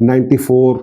94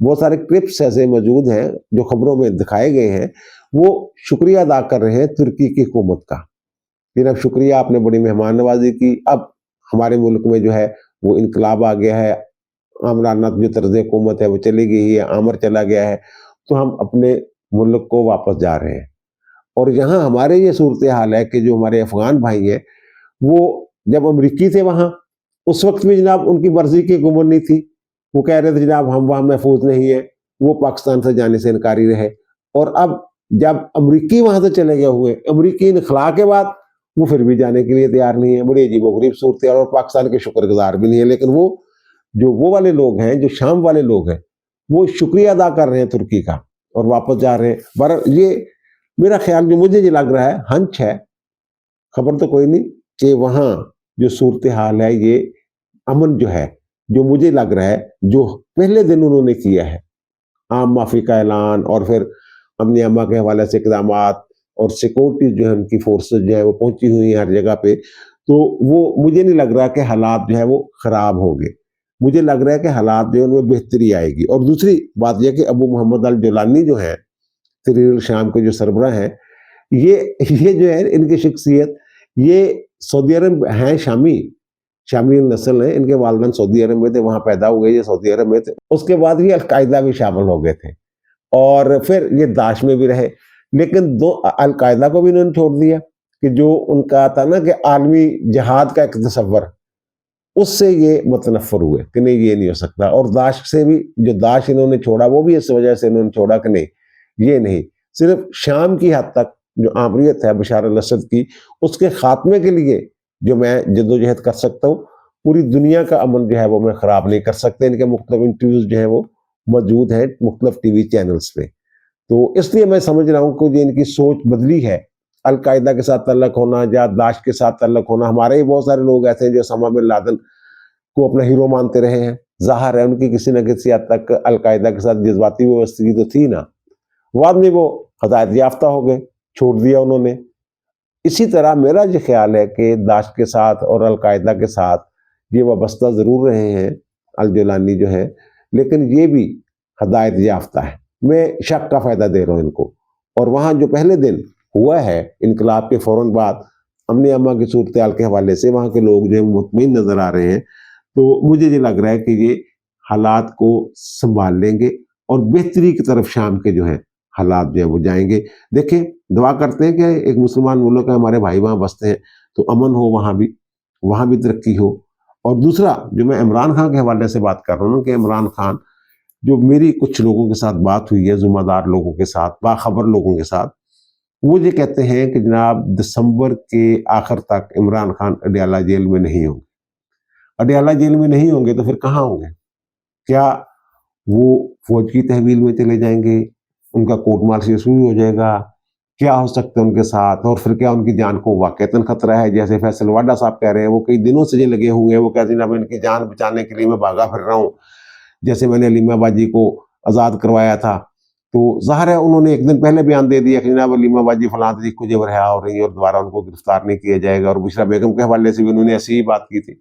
بہت سارے کلپس ایسے موجود ہیں جو خبروں میں دکھائے گئے ہیں، وہ شکریہ ادا کر رہے ہیں ترکی کی حکومت کا، پھر اب شکریہ، آپ نے بڑی مہمان نوازی کی، اب ہمارے ملک میں جو ہے وہ انقلاب آ گیا ہے، عمرانہ جو طرز حکومت ہے وہ چلی گئی ہے، آمر چلا گیا ہے، تو ہم اپنے ملک کو واپس جا رہے ہیں۔ اور یہاں ہمارے یہ صورتحال ہے کہ جو ہمارے افغان بھائی ہیں، وہ جب امریکی تھے وہاں، اس وقت بھی جناب ان کی مرضی کی حکومت نہیں تھی، وہ کہہ رہے تھے جناب ہم وہاں محفوظ نہیں ہیں، وہ پاکستان سے جانے سے انکاری رہے، اور اب جب امریکی وہاں سے چلے گئے ہوئے، امریکی انخلا کے بعد وہ پھر بھی جانے کے لیے تیار نہیں ہے، بڑی عجیب و غریب صورتحال، اور پاکستان کے شکر گزار بھی نہیں ہے، لیکن وہ والے لوگ ہیں، جو شام والے لوگ ہیں، وہ شکریہ ادا کر رہے ہیں ترکی کا اور واپس جا رہے ہیں۔ یہ میرا خیال، جو مجھے یہ لگ رہا ہے، ہنچ ہے، خبر تو کوئی نہیں، کہ وہاں جو صورتحال ہے، یہ امن جو ہے، جو مجھے لگ رہا ہے، جو پہلے دن انہوں نے کیا ہے، عام معافی کا اعلان، اور پھر امن امہ کے حوالے سے اقدامات، اور سیکورٹی جو ہے ان کی فورسز جو ہے وہ پہنچی ہوئی ہیں ہر جگہ پہ، تو وہ مجھے نہیں لگ رہا کہ حالات جو ہے وہ خراب ہوں گے، مجھے لگ رہا ہے کہ حالات جو ہے ان میں بہتری آئے گی۔ اور دوسری بات یہ کہ ابو محمد الجولانی جو ہے، تحریر الشام کے جو سربراہ ہیں، یہ جو ہے ان کی شخصیت، یہ سعودی عرب ہیں، شامی نسل ہیں، ان کے والدین سعودی عرب میں تھے، وہاں پیدا ہوئے، یہ سعودی عرب میں تھے، اس کے بعد یہ القاعدہ میں شامل ہو گئے تھے، اور پھر یہ داعش میں بھی رہے، لیکن القاعدہ کو بھی انہوں نے چھوڑ دیا، کہ جو ان کا تھا نا کہ عالمی جہاد کا ایک تصور، اس سے یہ متنفر ہوئے کہ نہیں، یہ نہیں ہو سکتا، اور داعش سے بھی، جو داعش انہوں نے چھوڑا، وہ بھی اس وجہ سے انہوں نے چھوڑا کہ نہیں، یہ نہیں، صرف شام کی حد تک جو آمریت ہے بشار الاسد کی، اس کے خاتمے کے لیے جو میں جدوجہد کر سکتا ہوں، پوری دنیا کا امن جو ہے وہ میں خراب نہیں کر سکتے۔ ان کے مختلف انٹرویوز جو ہیں وہ موجود ہیں مختلف ٹی وی چینلز پہ، تو اس لیے میں سمجھ رہا ہوں کہ یہ ان کی سوچ بدلی ہے، القاعدہ کے ساتھ تعلق ہونا یا داعش کے ساتھ تعلق ہونا۔ ہمارے ہی بہت سارے لوگ ایسے ہیں جو اسامہ بن لادن کو اپنا ہیرو مانتے رہے ہیں، ظاہر ہے ان کی کسی نہ کسی حد تک القاعدہ کے ساتھ جذباتی وابستگی تو تھی نا، بعد میں وہ ہدایت یافتہ ہو گئے، چھوڑ دیا انہوں نے۔ اسی طرح میرا یہ خیال ہے کہ داعش کے ساتھ اور القاعدہ کے ساتھ یہ وابستہ ضرور رہے ہیں الجولانی جو ہے، لیکن یہ بھی ہدایت یافتہ ہے، میں شک کا فائدہ دے رہا ہوں ان کو۔ اور وہاں جو پہلے دن ہوا ہے انقلاب کے فوراً بعد، امن امہ کی صورتحال کے حوالے سے وہاں کے لوگ جو ہے مطمئن نظر آ رہے ہیں، تو مجھے یہ لگ رہا ہے کہ یہ حالات کو سنبھال لیں گے، اور بہتری کی طرف شام کے جو ہے حالات جو ہے وہ جائیں گے۔ دیکھیں، دعا کرتے ہیں کہ ایک مسلمان ملک ہے، ہمارے بھائی وہاں بستے ہیں، تو امن ہو، وہاں بھی ترقی ہو۔ اور دوسرا جو میں عمران خان کے حوالے سے بات کر رہا ہوں، کہ عمران خان، جو میری کچھ لوگوں کے ساتھ بات ہوئی ہے، ذمہ دار لوگوں کے ساتھ، باخبر لوگوں کے ساتھ، وہ یہ کہتے ہیں کہ جناب دسمبر کے آخر تک عمران خان اڈیالہ جیل میں نہیں ہوں گے۔ اڈیالہ جیل میں نہیں ہوں گے تو پھر کہاں ہوں گے؟ کیا وہ فوج کی تحویل میں چلے جائیں گے؟ ان کا کورٹ مارشل شروع ہو جائے گا؟ کیا ہو سکتا ہے ان کے ساتھ؟ اور پھر کیا ان کی جان کو واقعتاً خطرہ ہے؟ جیسے فیصل واڈا صاحب کہہ رہے ہیں، وہ کئی دنوں سے یہ لگے ہوئے ہیں، وہ کہتے ہیں اب ان کی جان بچانے کے لیے میں بھاگا پھر رہا ہوں، جیسے میں نے علیمہ باجی کو آزاد کروایا تھا، تو ظاہر ہے انہوں نے ایک دن پہلے بیان دے دیا کہ جناب علیمہ باجی فلاں تاریخ کو جب رہا ہو رہی ہے اور دوبارہ ان کو گرفتار نہیں کیا جائے گا، اور بشرا بیگم کے حوالے سے بھی انہوں نے ایسی ہی بات کی تھی۔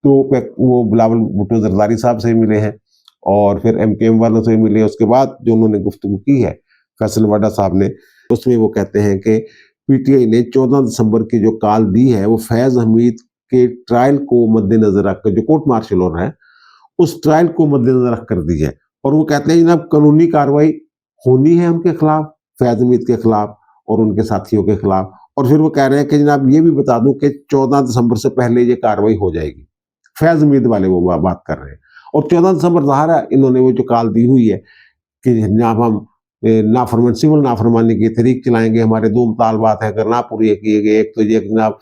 تو وہ بلاول بھٹو زرداری صاحب سے ملے ہیں، اور پھر ایم کے ایم والوں سے ملے، اس کے بعد جو انہوں نے گفتگو کی ہے فیصل واڈا صاحب نے، اس میں وہ کہتے ہیں کہ پی ٹی آئی نے 14 دسمبر کی جو کال دی ہے، وہ فیض حمید کے ٹرائل کو مد نظر رکھ کر، جو کورٹ مارشل ہو رہا ہے، اس ٹرائل کو مد نظر رکھ کر دی ہے، اور وہ کہتے ہیں جناب قانونی کارروائی ہونی ہے ان کے خلاف، فیض حمید کے خلاف اور ان کے ساتھیوں کے خلاف۔ اور پھر وہ کہہ رہے ہیں کہ جناب یہ بھی بتا دوں کہ 14 دسمبر سے پہلے یہ کارروائی ہو جائے گی، فیض حمید والے وہ بات کر رہے ہیں۔ اور 14 دسمبر ظاہر ہے انہوں نے وہ جو کال دی ہوئی ہے کہ جناب ہم سول نافرمانی کی تحریک چلائیں گے، ہمارے 2 مطالبات ہیں، اگر نہ پورے کیے گئے، ایک تو یہ جناب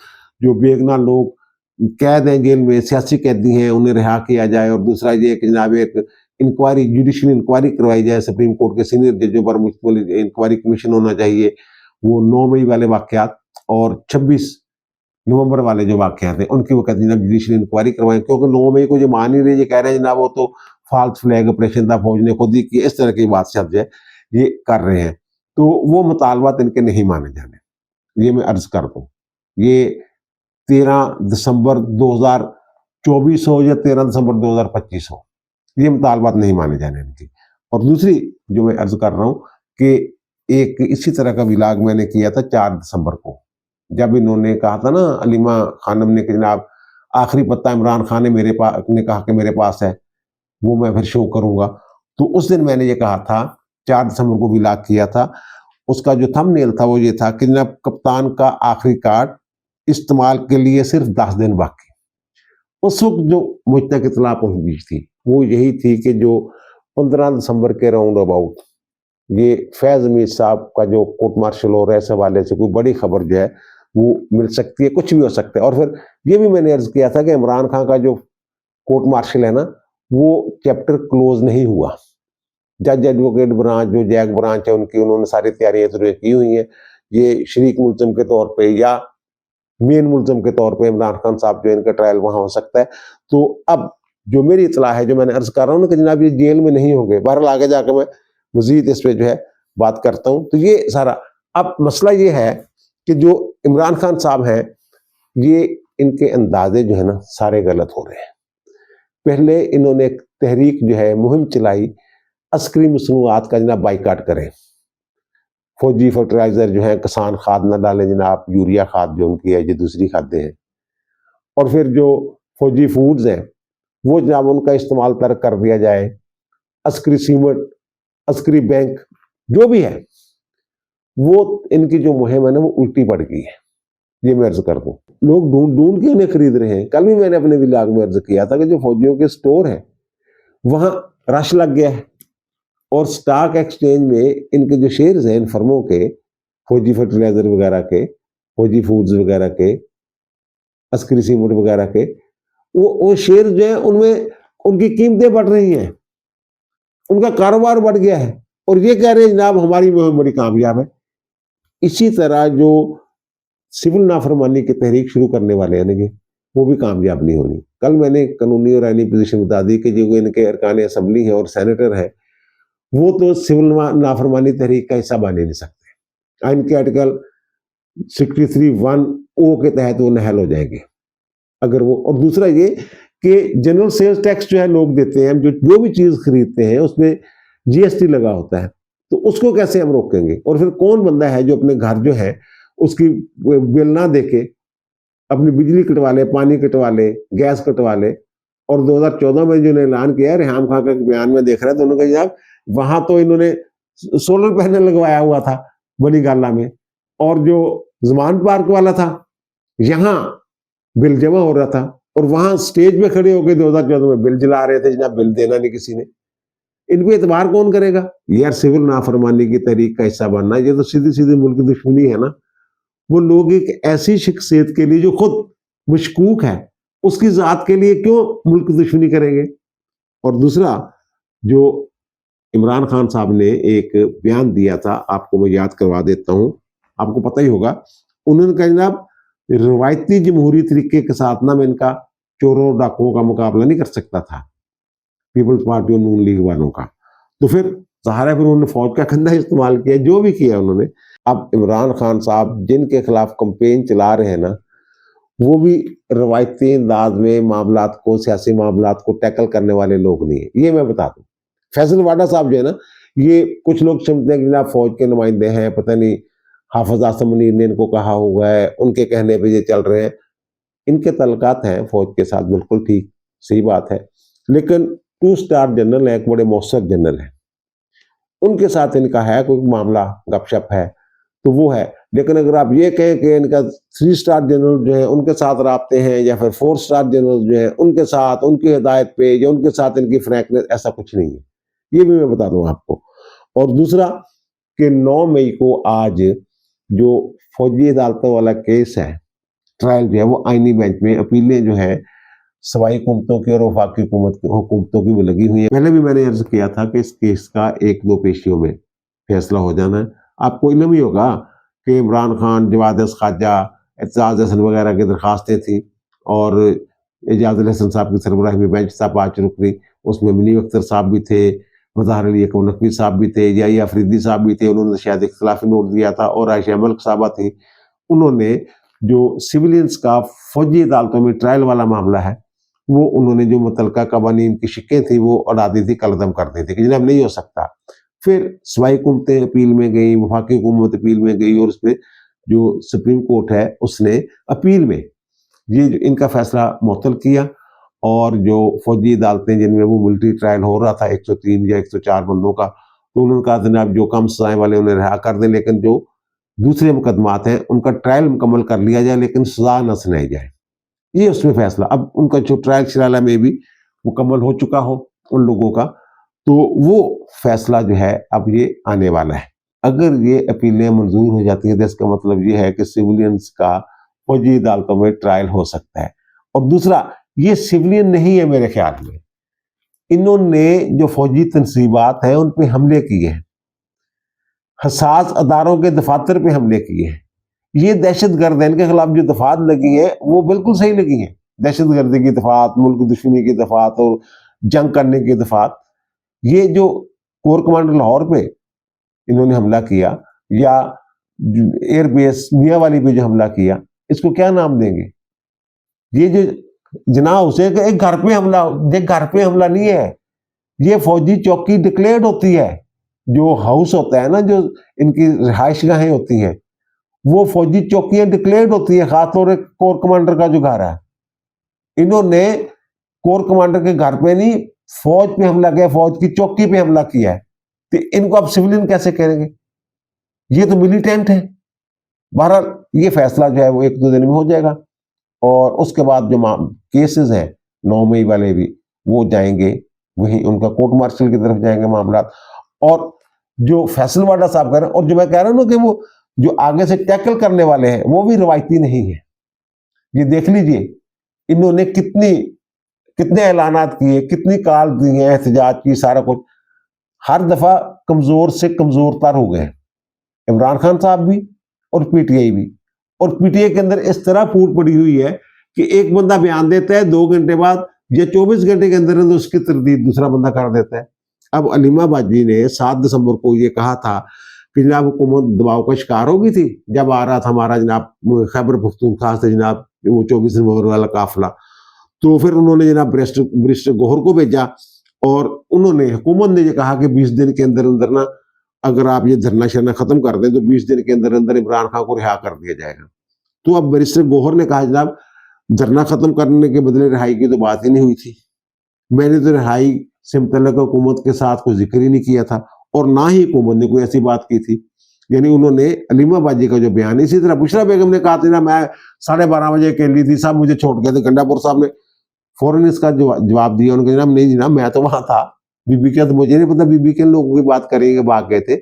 جو بے گناہ لوگ قید ہیں جیل میں، سیاسی قیدی ہیں، انہیں رہا کیا جائے، اور دوسرا یہ کہ جناب ایک انکوائری، جوڈیشل انکوائری کروائی جائے، سپریم کورٹ کے سینئر ججوں پر مشتمل انکوائری کمیشن ہونا چاہیے۔ وہ 9 مئی والے واقعات اور 26 نومبر والے جو واقعات ہیں ان کی وہ کہتے ہیں جناب جوڈیشل انکوائری کروائیں، کیونکہ 9 مئی کو جو مان ہی رہے، یہ کہہ رہے ہیں جناب وہ تو فالس فلیگ آپریشن تھا، فوج نے خود ہی کی، اس طرح کی بات شب جو ہے یہ کر رہے ہیں، تو وہ مطالبات ان کے نہیں مانے جانے، یہ میں عرض کر دوں۔ یہ 13 دسمبر 2024 ہو یا 13 دسمبر 2025 ہو، یہ مطالبات نہیں مانے جانے ان کی۔ اور دوسری جو میں عرض کر رہا ہوں کہ ایک اسی طرح کا ولاگ میں نے کیا تھا 4 دسمبر کو، جب انہوں نے کہا تھا نا علیمہ خانم نے کہ جناب آخری پتہ عمران خان نے کہا کہ میرے پاس ہے، وہ میں پھر شو کروں گا، تو اس دن میں نے یہ کہا تھا، 4 دسمبر کو ولاگ کیا تھا، اس کا جو تھم نیل تھا وہ یہ تھا کہ جناب کپتان کا آخری کارڈ استعمال کے لیے صرف 10 دن باقی۔ اس وقت جو مجھ تک اطلاع پہنچی تھی وہ یہی تھی کہ جو 15 دسمبر کے راؤنڈ اباؤٹ یہ فیض امید صاحب کا جو کورٹ مارشل ہو رہا ہے، اس حوالے سے کوئی بڑی خبر جو ہے وہ مل سکتی ہے، کچھ بھی ہو سکتا ہے۔ اور پھر یہ بھی میں نے عرض کیا تھا کہ عمران خان کا جو کورٹ مارشل ہے نا وہ چیپٹر کلوز نہیں ہوا، جج ایڈوکیٹ برانچ جو جیک برانچ ہے انہوں نے ساری تیاریاں کی ہوئی ہیں، یہ شریک ملزم کے طور پہ یا مین ملزم کے طور پہ عمران خان صاحب جو ان کا ٹرائل وہاں ہو سکتا ہے۔ تو اب جو میری اطلاع ہے، جو میں نے عرض کر رہا ہوں نا کہ جناب یہ جیل میں نہیں ہوں گے، بہرحال آگے جا کے میں مزید اس پہ جو ہے بات کرتا ہوں۔ تو یہ سارا اب مسئلہ یہ ہے کہ جو عمران خان صاحب ہیں یہ ان کے اندازے جو ہے نا سارے غلط ہو رہے ہیں۔ پہلے انہوں نے ایک تحریک جو ہے مہم چلائی عسکری مصنوعات کا جناب بائیکاٹ کریں، فوجی فرٹیلائزر جو ہے کسان کھاد نہ ڈالیں جناب، یوریا کھاد جو ان کی ہے یہ دوسری کھادیں ہیں، اور پھر جو فوجی فوڈز ہیں وہ جناب ان کا استعمال ترک کر دیا جائے، عسکری سیمنٹ، عسکری بینک جو بھی ہے وہ ان کی جو مہم ہے نا وہ الٹی پڑ گئی ہے۔ یہ میں عرض کر دوں، لوگ ڈھونڈ کے انہیں خرید رہے ہیں۔ کل بھی میں نے اپنے ولاگ میں عرض کیا تھا کہ جو فوجیوں کے سٹور ہیں وہاں رش لگ گیا ہے، اور سٹاک ایکسچینج میں ان کے جو شیئرز ہیں ان فرموں کے، فوجی فرٹیلائزر وغیرہ کے، فوجی فوڈز وغیرہ کے، عسکری سیمنٹ وغیرہ کے، وہ شیئر جو ہیں ان میں ان کی قیمتیں بڑھ رہی ہیں، ان کا کاروبار بڑھ گیا ہے، اور یہ کہہ رہے ہیں جناب ہماری مہم بڑی کامیاب ہے۔ اسی طرح جو سول نافرمانی کی تحریک شروع کرنے والے ہیں نا وہ بھی کامیاب نہیں ہونی۔ کل میں نے قانونی اور آئینی پوزیشن بتا دی کہ جو ان کے ارکان اسمبلی ہیں اور سینیٹر ہیں وہ تو سول نافرمانی تحریک کا حصہ بن ہی نہیں سکتے، آئین کے آرٹیکل 63(1) کے تحت وہ نااہل ہو جائیں گے اگر وہ۔ اور دوسرا یہ کہ جنرل سیلز ٹیکس جو ہے لوگ دیتے ہیں، جو بھی چیز خریدتے ہیں اس میں GST لگا ہوتا ہے، تو اس کو کیسے ہم روکیں گے؟ اور پھر کون بندہ ہے جو اپنے گھر جو ہے اس کی بل نہ دے کے اپنی بجلی کٹوا لے، پانی کٹوا لے، گیس کٹوا لے؟ اور 2014 میں جو اعلان کیا ہے ریحام خان کا بیان میں دیکھ رہا ہے تو انہوں نے کہا جناب وہاں تو انہوں نے سولر پینل لگوایا ہوا تھا بنی گالہ میں، اور جو زمان پارک والا تھا یہاں بل جمع ہو رہا تھا، اور وہاں سٹیج پہ کھڑے ہو کے 2014 میں بل جلا رہے تھے، جناب بل دینا نہیں کسی نے۔ ان پہ اعتبار کون کرے گا؟ یار سول نافرمانی کی تحریک کا حصہ بننا یہ تو سیدھی سیدھی ملک دشمنی ہے نا۔ وہ لوگ ایک ایسی شخصیت کے لیے جو خود مشکوک ہے اس کی ذات کے لیے کیوں ملک دشمنی کریں گے؟ اور دوسرا جو عمران خان صاحب نے ایک بیان دیا تھا، آپ کو میں یاد کروا دیتا ہوں، آپ کو پتہ ہی ہوگا، انہوں نے کہا جناب روایتی جمہوری طریقے کے ساتھ نہ میں ان کا چوروں ڈاکوؤں کا مقابلہ نہیں کر سکتا تھا، پیپلز پارٹی اور نون لیگ والوں کا، تو پھر ظاہر ہے پھر انہوں نے فوج کا کندھا استعمال کیا، جو بھی کیا انہوں نے۔ اب عمران خان صاحب جن کے خلاف کمپین چلا رہے ہیں نا وہ بھی روایتی انداز میں معاملات کو، سیاسی معاملات کو ٹیکل کرنے والے لوگ نہیں ہیں، یہ میں بتا دوں۔ فیصل واڈا صاحب جو ہے نا یہ کچھ لوگ سمجھتے ہیں کہ جناب فوج کے نمائندے ہیں، پتہ نہیں حافظ اعظم منیر نے ان کو کہا ہوا ہے، ان کے کہنے پہ یہ چل رہے ہیں۔ ان کے تعلقات ہیں فوج کے ساتھ، بالکل ٹھیک صحیح بات ہے، لیکن 2 اسٹار جنرل ہے، ایک بڑے مؤثر جنرل ہے، ان کے ساتھ ان کا ہے کوئی معاملہ، گپ شپ ہے تو وہ ہے۔ لیکن اگر آپ یہ کہیں کہ ان کا 3 اسٹار جنرل جو ہے ان کے ساتھ رابطے ہیں، یا پھر 4 اسٹار جنرل جو ہے ان کے ساتھ ان کی ہدایت پہ یا ان کے ساتھ ان کی فرینکنس، ایسا کچھ نہیں ہے، یہ بھی میں بتا دوں آپ کو۔ اور دوسرا کہ 9 مئی کو آج جو فوجی عدالتوں والا کیس ہے، ٹرائل جو ہے وہ آئینی بینچ میں اپیلیں جو ہے صوبائی حکومتوں کی اور وفاقی حکومتوں کی بھی لگی ہوئی ہیں۔ پہلے بھی میں نے عرض کیا تھا کہ اس کیس کا 1-2 پیشیوں میں فیصلہ ہو جانا ہے۔ آپ کو علم ہی ہوگا کہ عمران خان، جواد خواجہ، اعتزاز احسن وغیرہ کی درخواستیں تھیں، اور اعجاز الحسن صاحب کی سربراہی میں بینچ تھا 5 رکنی، اس میں منی اختر صاحب بھی تھے، مظاہر علی یکم نقوی صاحب بھی تھے، یا افریدی صاحب بھی تھے، انہوں نے شاید اختلافی نوٹ دیا تھا، اور عائشہ ملک صاحبہ تھیں۔ انہوں نے جو سویلینز کا فوجی عدالتوں میں ٹرائل والا معاملہ ہے وہ انہوں نے جو متعلقہ قوانین کی شکیں تھی وہ اڑا دی تھی، قلعدم کر دی تھی کہ جناب نہیں ہو سکتا۔ پھر صوبائی حکومتیں اپیل میں گئی، وفاقی حکومت اپیل میں گئی، اور اس پہ جو سپریم کورٹ ہے اس نے اپیل میں یہ ان کا فیصلہ معطل کیا، اور جو فوجی عدالتیں جن میں وہ ملٹری ٹرائل ہو رہا تھا 103 یا 104 بندوں کا، تو انہوں نے کہا جناب جو کم سزائیں والے انہیں رہا کر دیں، لیکن جو دوسرے مقدمات ہیں ان کا ٹرائل مکمل کر لیا جائے لیکن سزا نہ سنائی جائے۔ یہ اس میں فیصلہ، اب ان کا جو ٹرائل شرالہ میں بھی مکمل ہو چکا ہو ان لوگوں کا، تو وہ فیصلہ جو ہے اب یہ آنے والا ہے۔ اگر یہ اپیلیں منظور ہو جاتی ہیں تو اس کا مطلب یہ ہے کہ سویلینز کا فوجی عدالتوں میں ٹرائل ہو سکتا ہے۔ اور دوسرا، یہ سویلین نہیں ہے میرے خیال میں، انہوں نے جو فوجی تنصیبات ہیں ان پہ حملے کیے ہیں، حساس اداروں کے دفاتر پہ حملے کیے ہیں۔ یہ دہشت گرد ہیں، ان کے خلاف جو دفعات لگی ہیں وہ بالکل صحیح لگی ہیں، دہشت گردی کی دفعات، ملک دشمنی کی دفعات اور جنگ کرنے کی دفعات۔ یہ جو کور کمانڈر لاہور پہ انہوں نے حملہ کیا، یا ایئر بیس میاں والی پہ جو حملہ کیا، اس کو کیا نام دیں گے؟ یہ جو جناح حسین کا ایک گھر پہ حملہ، یہ گھر پہ حملہ نہیں ہے، یہ فوجی چوکی ڈکلیئرڈ ہوتی ہے، جو ہاؤس ہوتا ہے نا، جو ان کی رہائش گاہیں ہوتی ہیں، وہ فوجی چوکیاں ڈکلیئرڈ ہوتی ہے، خاص طور سے کور کمانڈر کا جو گھر ہے۔ انہوں نے کور کمانڈر کے گھر پہ نہیں، فوج پہ حملہ کیا، فوج کی چوکی پہ حملہ کیا ہے، تو ان کو آپ سویلین کیسے کریں گے؟ یہ تو ملیٹنٹ ہے۔ بہرحال یہ فیصلہ جو ہے وہ 1-2 دن میں ہو جائے گا، اور اس کے بعد جو کیسز ہیں 9 مئی والے بھی وہ جائیں گے، وہیں ان کا کورٹ مارشل کی طرف جائیں گے معاملات۔ اور جو فیصل واڈا صاحب کہہ رہے ہیں، اور جو میں کہہ رہا ہوں نا کہ وہ جو آگے سے ٹیکل کرنے والے ہیں وہ بھی روایتی نہیں ہیں۔ یہ دیکھ لیجئے انہوں نے کتنے اعلانات کیے، کتنی کال دی ہیں احتجاج کی، سارا کچھ، ہر دفعہ کمزور سے کمزور تر ہو گئے ہیں، عمران خان صاحب بھی اور پی ٹی آئی بھی۔ اور پی ٹی آئی کے اندر اس طرح پھوٹ پڑی ہوئی ہے کہ ایک بندہ بیان دیتا ہے، 2 گھنٹے بعد یا 24 گھنٹے کے اندر اس کی تردید دوسرا بندہ کر دیتا ہے۔ اب علیمہ باجی نے 7 دسمبر کو یہ کہا تھا کہ جناب حکومت دباؤ کا شکار ہو گئی تھی جب آ رہا تھا ہمارا جناب خیبر پختونخوا سے جناب وہ 24 نومبر والا قافلہ، تو پھر انہوں نے جناب برسٹر گوہر کو بھیجا، اور انہوں نے حکومت نے یہ کہا کہ 20 دن کے اندر اندر نا اگر آپ یہ دھرنا شرنا ختم کر دیں تو 20 دن کے اندر اندر عمران خان کو رہا کر دیا جائے گا۔ تو اب برسٹر گوہر نے کہا جناب دھرنا ختم کرنے کے بدلے رہائی کی تو بات ہی نہیں ہوئی تھی، میں نے تو رہائی سے متعلق حکومت کے ساتھ کوئی ذکر ہی نہیں کیا تھا، اور نہ ہی حکومت نے کوئی ایسی بات کی تھی۔ یعنی انہوں نے علیمہ باجی کا جو بیان، اسی طرح بشرا بیگم نے کہا تھا نا میں 12:30 بجے اکیلی تھی، صاحب مجھے چھوڑ گئے تھے، گنڈا پور صاحب نے فوراً اس کا جواب دیا، ان کو جناب نہیں جناب میں تو وہاں تھا، بی بی کا تو مجھے نہیں پتا بی بی کے لوگوں کی بات کریں گے بھاگ گئے تھے۔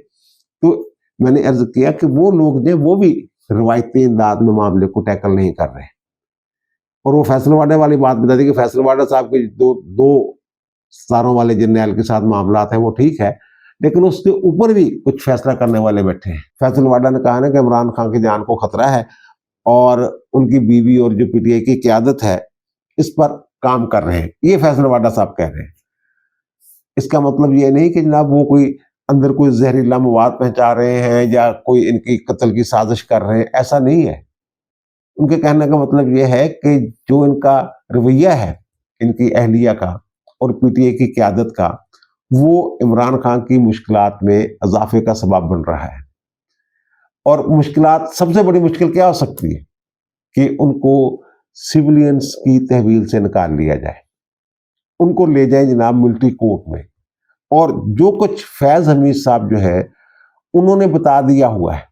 تو میں نے عرض کیا کہ وہ لوگ جو وہ بھی روایتی انداز میں معاملے کو ٹیکل نہیں کر رہے۔ اور وہ فیصل واڈا والی بات بتا دی کہ فیصل واڈا صاحب کے دو ستاروں والے جرنیل کے ساتھ معاملات ہیں، وہ ٹھیک ہے، لیکن اس کے اوپر بھی کچھ فیصلہ کرنے والے بیٹھے ہیں۔ فیصل واڈا نے کہا نا کہ عمران خان کی جان کو خطرہ ہے، اور ان کی بیوی اور جو پی ٹی آئی کی قیادت ہے اس پر کام کر رہے ہیں، یہ فیصل واڈا صاحب کہہ رہے ہیں۔ اس کا مطلب یہ نہیں کہ جناب وہ کوئی اندر کوئی زہریلا مواد پہنچا رہے ہیں یا کوئی ان کی قتل کی سازش کر رہے ہیں، ایسا نہیں ہے۔ ان کے کہنے کا مطلب یہ ہے کہ جو ان کا رویہ ہے ان کی اہلیہ کا اور پی ٹی آئی کی قیادت کا، وہ عمران خان کی مشکلات میں اضافے کا سبب بن رہا ہے۔ اور مشکلات، سب سے بڑی مشکل کیا ہو سکتی ہے کہ ان کو سویلینز کی تحویل سے نکال لیا جائے، ان کو لے جائیں جناب ملٹری کورٹ میں، اور جو کچھ فیض حمید صاحب جو ہے انہوں نے بتا دیا ہوا ہے،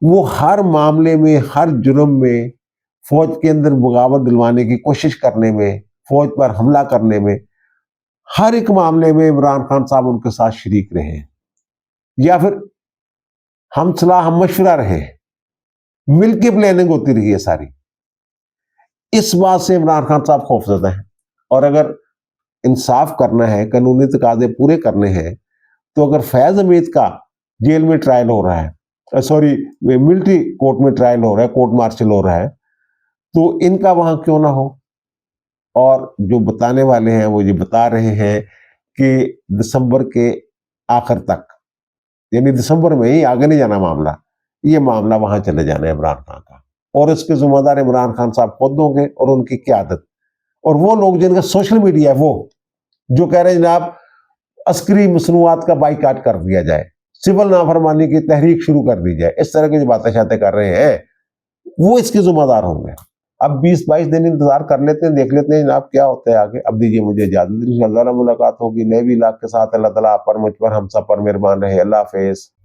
وہ ہر معاملے میں، ہر جرم میں، فوج کے اندر بغاوت دلوانے کی کوشش کرنے میں، فوج پر حملہ کرنے میں، ہر ایک معاملے میں عمران خان صاحب ان کے ساتھ شریک رہے ہیں، یا پھر ہم صلاح ہم مشورہ رہے، مل کے پلاننگ ہوتی رہی ہے ساری۔ اس بات سے عمران خان صاحب خوفزدہ ہیں، اور اگر انصاف کرنا ہے، قانونی تقاضے پورے کرنے ہیں، تو اگر فیض حمید کا جیل میں ٹرائل ہو رہا ہے، ملٹری کورٹ میں ٹرائل ہو رہا ہے، کورٹ مارشل ہو رہا ہے، تو ان کا وہاں کیوں نہ ہو؟ اور جو بتانے والے ہیں وہ یہ بتا رہے ہیں کہ دسمبر کے آخر تک، یعنی دسمبر میں ہی آگے نہیں جانا معاملہ، یہ معاملہ وہاں چلے جانا ہے عمران خان کا، اور اس کے ذمہ دار عمران خان صاحب خود ہوں گے اور ان کی قیادت۔ اور وہ لوگ جن کا سوشل میڈیا ہے وہ جو کہہ رہے ہیں جناب عسکری مصنوعات کا بائیکاٹ کر دیا جائے، سول نافرمانی کی تحریک شروع کر دی جائے، اس طرح کی جو باتیں شاتیں کر رہے ہیں وہ اس کے ذمہ دار ہوں گے۔ اب 20-22 دن انتظار کر لیتے ہیں، دیکھ لیتے ہیں جناب کیا ہوتا ہے آگے۔ اب دیجیے مجھے اجازت، انشاءاللہ ملاقات ہوگی نئے ولاگ کے ساتھ۔ اللہ تعالیٰ آپ پر، مجھ پر، ہم سب پر مہربان رہے۔ اللہ حافظ۔